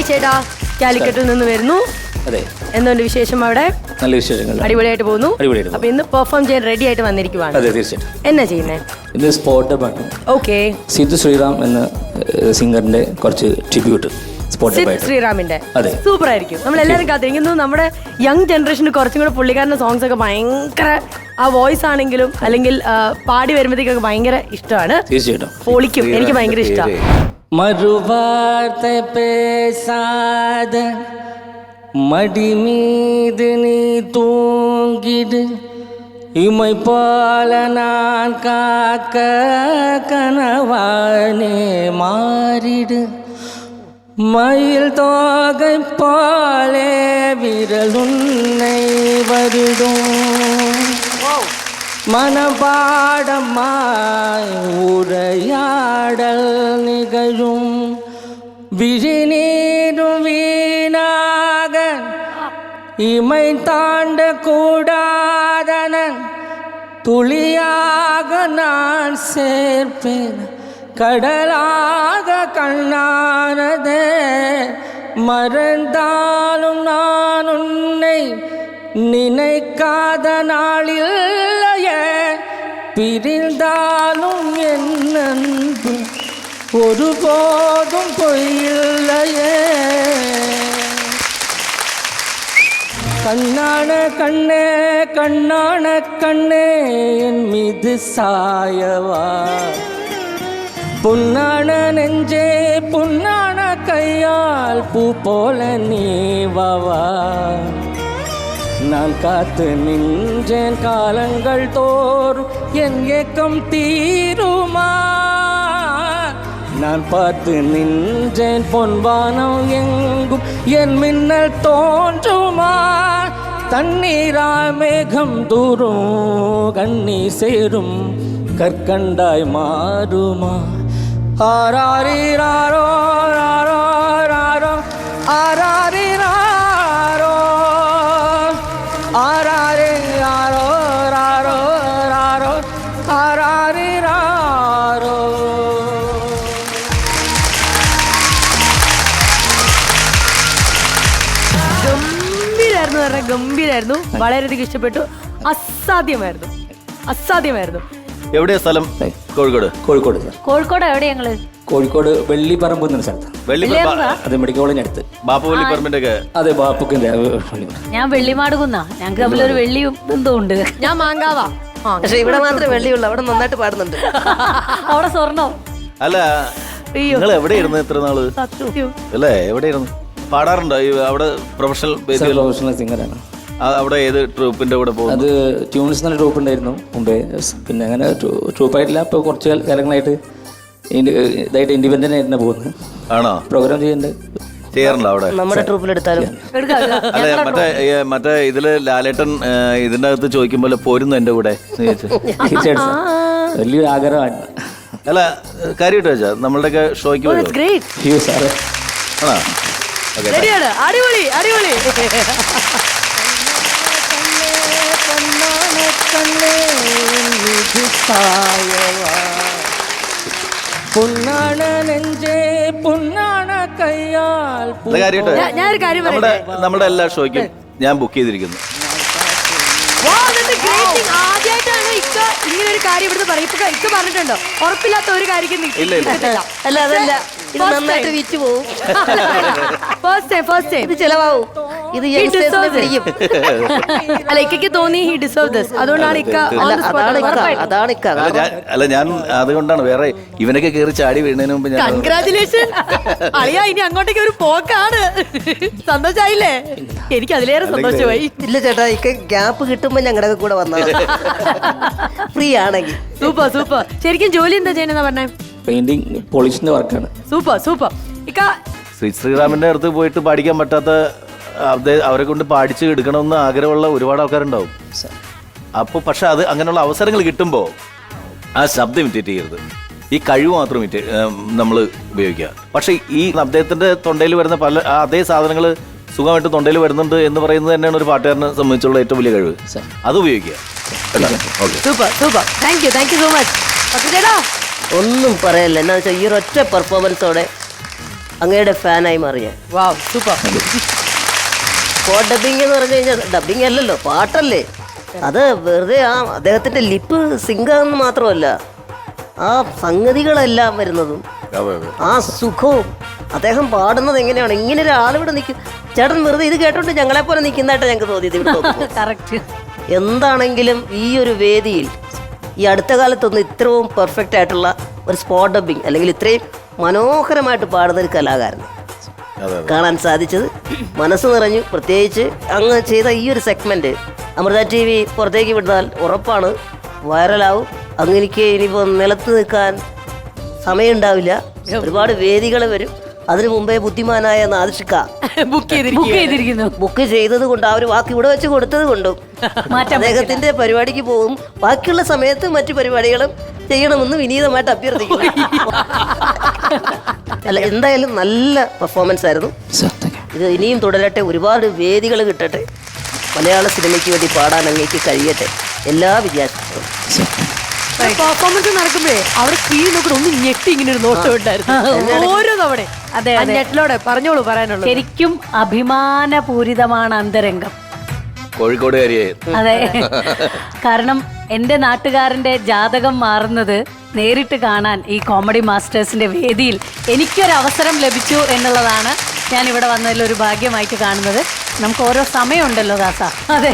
ചേട്ടാ കാലിക്കറ്റിൽ നിന്ന് വരുന്നു. അതെ. എന്തുകൊണ്ട് വിശേഷം അവിടെ? നല്ല വിശേഷങ്ങൾ. അടിപൊളിയായിട്ട് പോകുന്നു. അപ്പൊ ഇന്ന് പെർഫോം ചെയ്യാൻ റെഡി ആയിട്ട് വന്നിരിക്കുവാണ്. അതെ, തീർച്ചയായിട്ടും. എന്നാ ചെയ്യുന്നേ? ഇത് സ്പോട്ട് പാട്ട്. ഓക്കെ. സിദ്ധു ശ്രീറാം എന്ന സിംഗറിന്റെ കുറച്ച് ട്രിബ്യൂട്ട്. ശ്രീറാമിന്റെ സൂപ്പർ ആയിരിക്കും. നമ്മൾ എല്ലാവരും കാത്തിരിക്കുന്നു. നമ്മുടെ യങ് ജനറേഷന് കുറച്ചും കൂടെ പുള്ളിക്കാരന്റെ സോങ്സ് ഒക്കെ ഭയങ്കര ആ വോയിസ് ആണെങ്കിലും അല്ലെങ്കിൽ പാടി വരുമ്പോഴത്തേക്കൊക്കെ ഭയങ്കര ഇഷ്ടമാണ്. തീർച്ചയായിട്ടും പൊളിക്കും. എനിക്ക് ഭയങ്കര ഇഷ്ടമാണ്. മറുവാർത്തെ പേസാത മടി மீது நீ தூங்கிடு இமை போல நான் காக்க கனவானே மாறிடு மயில் தோகை போலே விரல் உன்னை வருடும் மனபாடமாய் உரையாடல் நிகழும் விழிநீரும் வீணாக இமை தாண்ட கூடாதன துளியாக நான் சேர்ப்பேன் கடலாக கண்ணானதே மறந்தாலும் நான் உன்னை நினைக்காத நாளில்லையே பிரிந்தாலும் என் அன்பு ஒருபோதும் பொய்யில்லையே கண்ணான கண்ணே கண்ணான கண்ணே என் மீது சாயவா பொன்னான நெஞ்சே பொன்னான கையால் பூ போல நீவவா நான் காத்து நின்றேன் காலங்கள் தோறும் என் ஏக்கம் தீருமா நான் பார்த்து நின்றேன் பொன்வானம் எங்கும் என் மின்னல் தோன்றுமா தண்ணீராய் மேகம் தூரும் கண்ணீர் சேரும் கற்கண்டாய் மாறுமா ஆராரிராரோ ராரோ ராரோ ஆராரிராரோ ஆராரே ராரோ ராரோ ராரோ ஆராரிராரோ. ഗംഭീരായിരുന്നു. വളരെയധികം ഇഷ്ടപ്പെട്ടു. അസാധ്യമായിരുന്നു. എവിടെയാ സ്ഥലം? കോഴിക്കോട്. കോഴിക്കോട് എവിടെ? ഞങ്ങള് കോഴിക്കോട് വെള്ളിപ്പറമ്പ് എന്ന സ്ഥലത്ത്. അത് മെഡിക്കൽ കോളേജിന് അടുത്ത്. ബാപ്പു വെള്ളിപ്പറമ്പിന്റെ ഒക്കെ? അതെ, ബാപ്പുക്കിന്റെ. ഞാൻ വെള്ളിമാടുകുന്ന. ഞങ്ങൾക്ക് തമ്മിലൊരു വെള്ളി ബന്ധമുണ്ട്. ഞാൻ മാങ്കാവാ. പക്ഷെ ഇവിടെ മാത്രമേ വെള്ളിയുള്ളൂ. അവിടെ നന്നായിട്ട് പാടുന്നുണ്ട്. അവിടെ സ്വർണ്ണം. അല്ല, നിങ്ങൾ എവിടെയായിരുന്നു ഇത്ര നാള്? അല്ലേ, എവിടെയായിരുന്നു? പാടാറുണ്ടോ അവിടെ? പ്രൊഫഷണൽ സിംഗറാണ്. അവിടെ ഏത് ട്രൂപ്പിന്റെ കൂടെ പോകും? അത് ട്യൂൺസ് എന്ന ട്രൂപ്പ് ഉണ്ടായിരുന്നു മുമ്പേ. പിന്നെ അങ്ങനെ ട്രൂപ്പായിട്ടില്ല. ഇപ്പോൾ കുറച്ച് കാലങ്ങളായിട്ട് ഇതായിട്ട് ഇൻഡിപെൻഡന്റ് ആയിട്ട് തന്നെ പോകുന്നത്. ആണോ? പ്രോഗ്രാം ചെയ്യാറുണ്ടോ അവിടെ? നമ്മുടെ ട്രൂപ്പിലെടുത്താലും. അല്ലെ, മറ്റേ ഇതില് ലാലേട്ടൻ ഇതിന്റെ അകത്ത് ചോദിക്കുമ്പോൾ പോരുന്നു എന്റെ കൂടെ. വലിയൊരു ആഗ്രഹമാണ്. അല്ല, കാര്യമായിട്ട് വെച്ചാ നമ്മളുടെയൊക്കെ ഷോയ്ക്ക് ആണോ? അടിപൊളി. പൊന്നാണ നെഞ്ചേ പൊന്നാണ കയ്യാൽ. ഞാനൊരു കാര്യം നമ്മുടെ എല്ലാ ഷോയ്ക്കും ഞാൻ ബുക്ക് ചെയ്തിരിക്കുന്നു. ആദ്യമായിട്ടാണ് ഇക്ക ഇങ്ങനെ ഒരു കാര്യം ഇവിടുന്ന് പറയും. ഇക്ക പറഞ്ഞിട്ടുണ്ടോ? ഉറപ്പില്ലാത്ത ഒരു കാര്യം അല്ല, അതല്ല, ഇത് നന്നായിട്ട് വിറ്റ് പോവും. ഫസ്റ്റ് ടൈം ഇത് ചെലവാവും. ഇത് അല്ല, ഇക്കയ്ക്ക് തോന്നി ഹി ഡിസേർവ് ദിസ്. അതുകൊണ്ടാണ് ഇക്ക. അതാണ് ഇക്ക. അല്ല, ഞാൻ അതുകൊണ്ടാണ്. വേറെ ഇവനൊക്കെ കയറി ചാടി വീഴുന്നതിന് മുമ്പ് ഞാൻ കൺഗ്രാറ്റുലേഷൻ അളിയാ. ഇനി അങ്ങോട്ടേക്ക് ഒരു പോക്കാണ്. സന്തോഷായില്ലേ? എനിക്ക് അതിലേറെ സന്തോഷമായി. ഇല്ല ചേട്ടാ, ഇക്ക ഗ്യാപ്പ് കിട്ടുമ്പോ ഞങ്ങളുടെ കൂടെ വന്നാൽ ഫ്രീ ആണെങ്കിൽ. സൂപ്പർ. ശരിക്കും ജോലി എന്താ ചെയ്യണെന്നാ പറഞ്ഞേ? പെയിന്റിംഗ് പോളിഷിന്റെ വർക്കാണ്. സൂപ്പർ. ഇക്ക ശ്രീറാമിന്റെ അടുത്ത് പോയിട്ട് പാടിക്കാൻ പറ്റാത്ത അവരെ കൊണ്ട് പാടിച്ച് എടുക്കണമെന്ന് ആഗ്രഹമുള്ള ഒരുപാട് ആൾക്കാരുണ്ടാവും. അപ്പോൾ പക്ഷെ അത് അങ്ങനെയുള്ള അവസരങ്ങൾ കിട്ടുമ്പോൾ ആ ശബ്ദം ഇമിറ്റേറ്റ് ചെയ്യരുത്. ഈ കഴിവ് മാത്രം നമ്മൾ ഉപയോഗിക്കുക. പക്ഷെ ഈ അദ്ദേഹത്തിന്റെ തൊണ്ടയിൽ വരുന്ന പല അതേ സാധനങ്ങൾ സുഖമായിട്ട് തൊണ്ടയിൽ വരുന്നുണ്ട് എന്ന് പറയുന്നത് തന്നെയാണ് ഒരു പാട്ടുകാരനെ സംബന്ധിച്ചുള്ള ഏറ്റവും വലിയ കഴിവ്. അത് ഉപയോഗിക്കുക. Super. Thank you so much. ഒന്നും പറയല്ല. എന്നാ വെച്ചാൽ ഈ ഒറ്റ പെർഫോമൻസോടെ അങ്ങയുടെ ഫാനായി മാറിയ വാവ് സൂപ്പർ. സ്പോട്ട് ഡബിങ് എന്ന് പറഞ്ഞു കഴിഞ്ഞാൽ ഡബിങ് അല്ലല്ലോ, പാട്ടല്ലേ അത്. വെറുതെ ആ അദ്ദേഹത്തിന്റെ ലിപ്പ് സിംഗാന്ന് മാത്രമല്ല, ആ സംഗതികളെല്ലാം വരുന്നതും ആ സുഖവും അദ്ദേഹം പാടുന്നത് എങ്ങനെയാണ്. ഇങ്ങനെ ഒരാളിവിടെ നിൽക്കും. ചേട്ടൻ വെറുതെ ഇത് കേട്ടോണ്ട് ഞങ്ങളെ പോലെ നിൽക്കുന്നതായിട്ട് ഞങ്ങൾക്ക് തോന്നിയത് ഇവിടെ നോക്കുമ്പോൾ. കറക്റ്റ്. എന്താണെങ്കിലും ഈ ഒരു വേദിയിൽ ഈ അടുത്ത കാലത്തൊന്നും ഇത്രയും പെർഫെക്റ്റ് ആയിട്ടുള്ള ഒരു സ്പോട്ട് ഡബിങ് അല്ലെങ്കിൽ ഇത്രയും മനോഹരമായിട്ട് പാടുന്ന ഒരു കലാകാരൻ കാണാൻ സാധിച്ചത് മനസ്സ് നിറഞ്ഞു. പ്രത്യേകിച്ച് അങ്ങ് ചെയ്ത ഈ ഒരു സെഗ്മെന്റ് അമൃത TV പുറത്തേക്ക് വിട്ടാൽ ഉറപ്പാണ് വൈറലാവും. അങ്ങനെക്ക് ഇനിയിപ്പോൾ നിലത്ത് നിൽക്കാൻ സമയമുണ്ടാവില്ല. ഒരുപാട് വേദികൾ വരും. അതിനു മുമ്പേ ബുദ്ധിമാനായ നാദിഷിക്ക ബുക്ക് ചെയ്തിരിക്കുന്നു. ബുക്ക് ചെയ്തത് കൊണ്ട് ആ ഒരു വാക്ക് ഇവിടെ വെച്ച് കൊടുത്തത് കൊണ്ടും അദ്ദേഹത്തിന്റെ പരിപാടിക്ക് പോകും. ബാക്കിയുള്ള സമയത്ത് മറ്റു പരിപാടികളും ചെയ്യണമെന്ന് വിനീതമായിട്ട് അഭ്യർത്ഥിക്കുന്നു. അല്ല, എന്തായാലും നല്ല പെർഫോമൻസ് ആയിരുന്നു. ഇത് ഇനിയും തുടരട്ടെ, ഒരുപാട് വേദികൾ കിട്ടട്ടെ, മലയാള സിനിമയ്ക്ക് വേണ്ടി പാടാൻ അങ്ങേക്ക് കഴിയട്ടെ. എല്ലാ വിദ്യാർത്ഥികളും പെർഫോമൻസ് നടക്കുമ്പോഴേ അവിടെ സ്ക്രീൻ നോക്കിട്ട് ഒന്ന് ഞെട്ടി ഇങ്ങനെ ഒരു നോട്ടം ഉണ്ടായിരുന്നു ഓരോ തവണ. അതെ, ആ ഞെട്ടിലോടെ പറഞ്ഞോളൂ പറയാനുള്ളത്. ശരിക്കും അഭിമാനപൂരിതമാണ് അന്തരംഗം. കോഴിക്കോടുകാരിയെ. അതെ, കാരണം എൻ്റെ നാട്ടുകാരൻ്റെ ജാതകം മാറുന്നത് നേരിട്ട് കാണാൻ ഈ കോമഡി മാസ്റ്റേഴ്സിന്റെ വേദിയിൽ എനിക്കൊരവസരം ലഭിച്ചു എന്നുള്ളതാണ് ഞാൻ ഇവിടെ വന്നതിൽ ഒരു ഭാഗ്യമായിട്ട് കാണുന്നത്. നമുക്ക് ഓരോ സമയമുണ്ടല്ലോ ദാസ. അതെ,